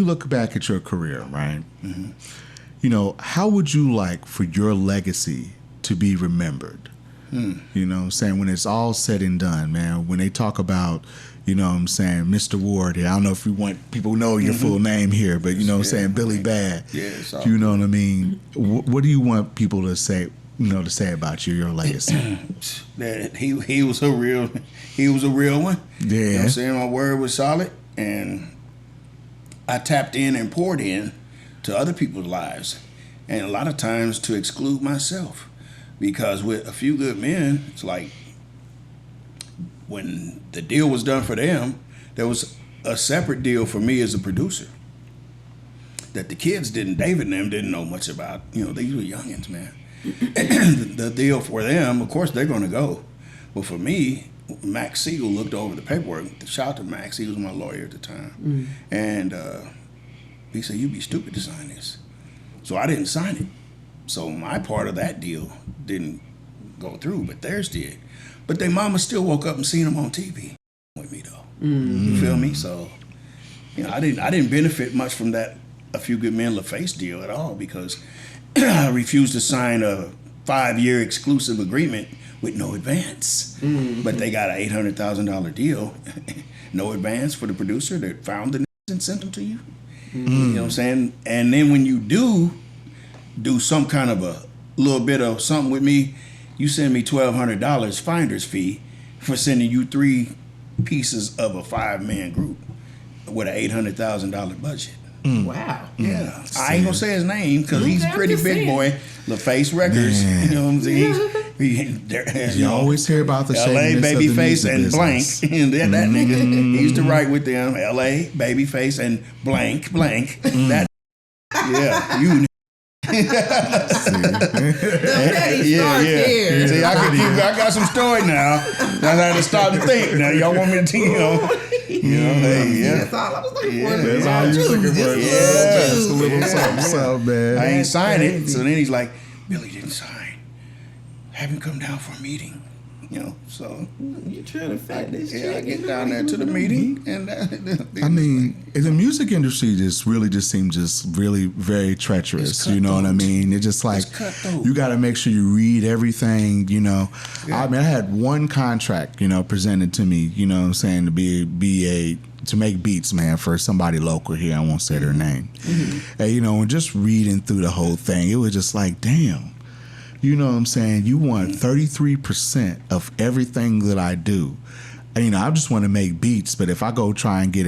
look back at your career, right? You know, how would you like for your legacy to be remembered? You know what I'm saying? When it's all said and done, man, when they talk about, you know what I'm saying, Mr. Ward here, I don't know if you want people to know your full name here, but you know what I'm saying, Billy Bad. Yeah, you know what I mean? What do you want people to say, you know, to say about you, your legacy? That he was a real one. You know what I'm saying? My word was solid, and I tapped in and poured in to other people's lives, and a lot of times to exclude myself. Because with A Few Good Men, it's like when the deal was done for them, there was a separate deal for me as a producer that the kids David and them didn't know much about. You know, these were youngins, man. The deal for them, of course, they're going to go. But for me, Max Siegel looked over the paperwork. Shout out to Max, he was my lawyer at the time. And he said, you'd be stupid to sign this. So I didn't sign it. So my part of that deal didn't go through, but theirs did. But their mama still woke up and seen them on TV with me, though. You feel me? So, you know, I didn't benefit much from that A Few Good Men LaFace deal at all, because I refused to sign a 5-year exclusive agreement with no advance. But they got an $800,000 deal, no advance for the producer that found the and sent them to you. You know what I'm saying? And then when you do some kind of a little bit of something with me, you send me $1,200 finder's fee for sending you 3 pieces of a 5-man group with an $800,000 budget. Wow. Yeah. I ain't gonna say his name because he's a pretty big boy. LaFace Records. You know what I'm saying? You always hear about the LA Babyface and Blank. That nigga, he used to write with them. LA Babyface and blank. That you See, I got some story now. I had to stop and think. Now y'all want me to tell That's all I was looking for. That's all you was looking for. Just a little something, man. I ain't signed it. So then he's like, Billy didn't sign. Have him come down for a meeting. You know, so you trying to fight this chick? I get down there to the meeting, and I mean, the music industry just really just seems just really very treacherous. You know what I mean? It's just like you got to make sure you read everything. You know, I mean, I had one contract, you know, presented to me. You know what I'm saying, to make beats, man, for somebody local here. I won't say their name. And, you know, and just reading through the whole thing, it was just like, damn. You know what I'm saying? You want 33% of everything that I do. And, you know, I just want to make beats, but if I go try and get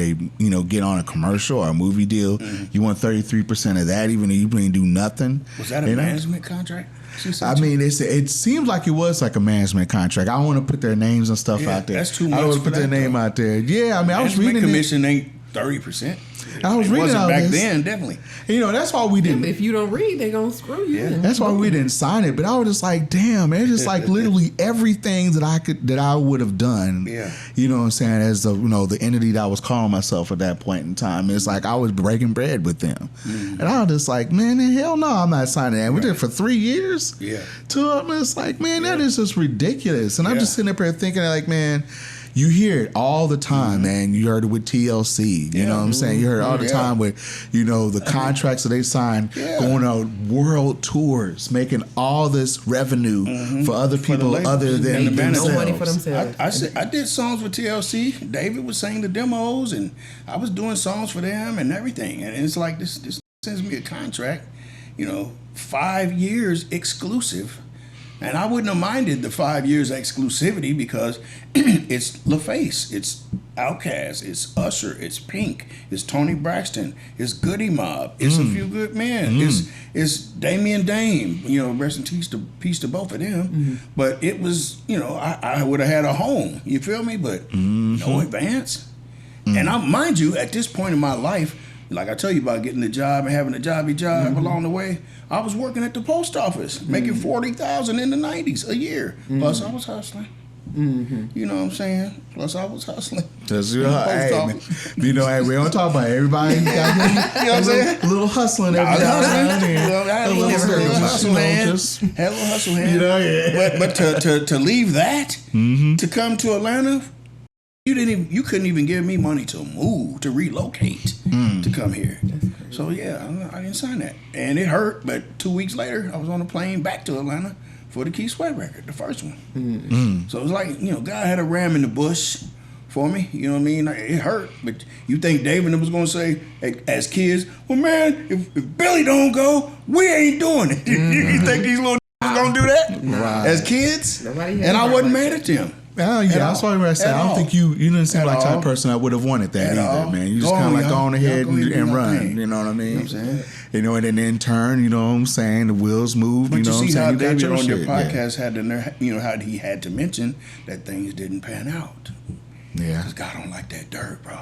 on a commercial or a movie deal, you want 33% of that, even though you didn't do nothing. Was that a management contract? I mean, it seems like it was like a management contract. I don't want to put their names and stuff out there. That's too much. I don't want to put their name out there. Yeah, I mean, I was reading commission ain't 30%. I was reading all back then, definitely. You know, that's why we didn't. If you don't read, they're gonna screw you. That's why we didn't sign it. But I was just like, damn, man, it's just like literally everything that I would have done. Yeah. You know what I'm saying? As the entity that I was calling myself at that point in time. It's like I was breaking bread with them. And I was just like, man, hell no, I'm not signing that. We did it for 3 years. Yeah. It's like, man, that is just ridiculous. And I'm just sitting up here thinking like, man, you hear it all the time, man. You heard it with TLC. You know what I'm saying? You heard it all the time with, you know, the contracts that they signed, going on world tours, making all this revenue for other people other than themselves. No money for themselves. I did songs with TLC. David was saying the demos, and I was doing songs for them and everything. And it's like this sends me a contract, 5 years exclusive. And I wouldn't have minded the 5 years exclusivity because it's LaFace, it's Outkast, it's Usher, it's Pink, it's Tony Braxton, it's Goody Mob, it's A Few Good Men, it's Damian Dame. Rest in peace to both of them. But it was, I would have had a home. You feel me? But no advance. And mind you, at this point in my life, like I tell you about getting the job and having a jobby job along the way, I was working at the post office, making $40,000 in the 90s a year. Plus I was hustling. You know what I'm saying? Plus I was hustling. That's right. We don't talk about it. Everybody got you know what I'm saying? A little hustling every now and then. Had a little hustle hand. But to leave that, to come to Atlanta, You couldn't even give me money to move, to relocate, to come here. So yeah, I didn't sign that, and it hurt. But 2 weeks later, I was on a plane back to Atlanta for the Key Sweat record, the first one. So it was like, God had a ram in the bush for me. You know what I mean? It hurt, but you think David was gonna say, as kids, well, man, if Billy don't go, we ain't doing it. You think these little was gonna do that as kids? And I wasn't mad at them. Oh yeah, that's what I said. I don't think you didn't seem like the type of person that would have wanted that either, man. You just kind of like go on ahead and run. You know what I mean? And then in turn, you know what I'm saying, the wheels move. But you know what I'm see saying? how David on your podcast had to, how he had to mention that things didn't pan out. Yeah, because God don't like that dirt, bro.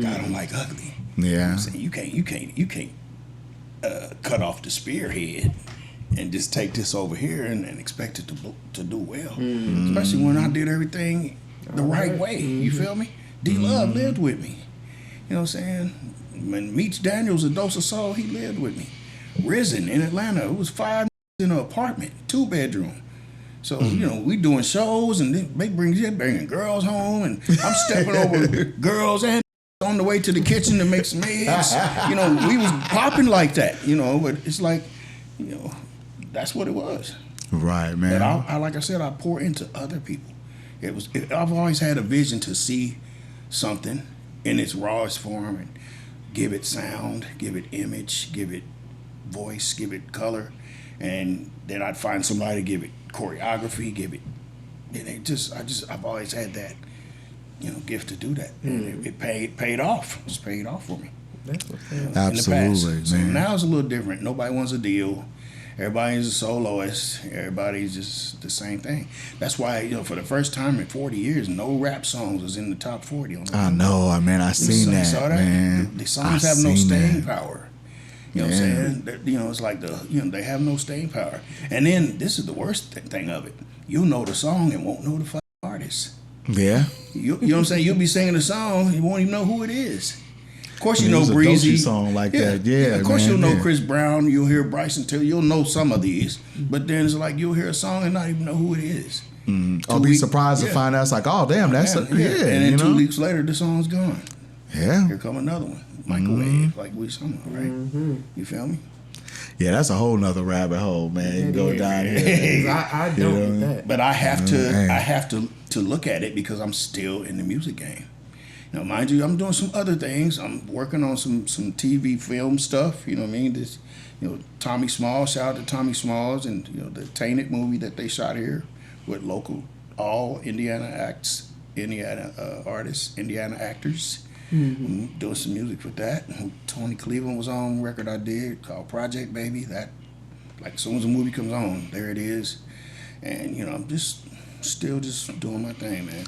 God don't like ugly. Yeah, you know what I'm saying? You can't cut off the spearhead and just take this over here and expect it to do well. Especially when I did everything the right way. You feel me? D-Love lived with me. You know what I'm saying? When Meech Daniels, A Dose of Soul, he lived with me. Risen in Atlanta, it was 5 in an apartment, 2-bedroom. So, we doing shows and they bringing girls home and I'm stepping over girls and on the way to the kitchen to make some eggs. We was popping like that, but it's like, that's what it was. Right, man. But like I said, I pour into other people. I've always had a vision to see something in its rawest form and give it sound, give it image, give it voice, give it color, and then I'd find somebody to give it choreography, give it. And I've always had that, gift to do that, and it paid off. It's paid off for me. That's what's Absolutely, man. So now it's a little different. Nobody wants a deal. Everybody's a soloist. Everybody's just the same thing. That's why, for the first time in 40 years, no rap songs was in the top 40. I know, man. I seen that, man. The songs have no staying power. You know what I'm saying? It's like they have no staying power. And then this is the worst thing of it. You'll know the song and won't know the fucking artist. Yeah. You know what I'm saying? You'll be singing the song, you won't even know who it is. Of course, you know Breezy. Song like that. Yeah, of course, man, you'll know Chris Brown. You'll hear Bryson Tiller. You'll know some of these, but then it's like you'll hear a song and not even know who it is. I'll be surprised to find out it's like, oh damn, that's and then 2 weeks later, the song's gone. Yeah, here come another one, microwave, like we sung, right? You feel me? Yeah, that's a whole nother rabbit hole, man. You go down here. I don't get that, but I have to look at it because I'm still in the music game. Now, mind you, I'm doing some other things. I'm working on some TV film stuff. You know what I mean? This, Tommy Smalls. Shout out to Tommy Smalls and the Tainted movie that they shot here with local all Indiana artists, Indiana actors. I'm doing some music with that. Tony Cleveland was on record I did called Project Baby. That, like, as soon as the movie comes on, there it is. And I'm still doing my thing, man.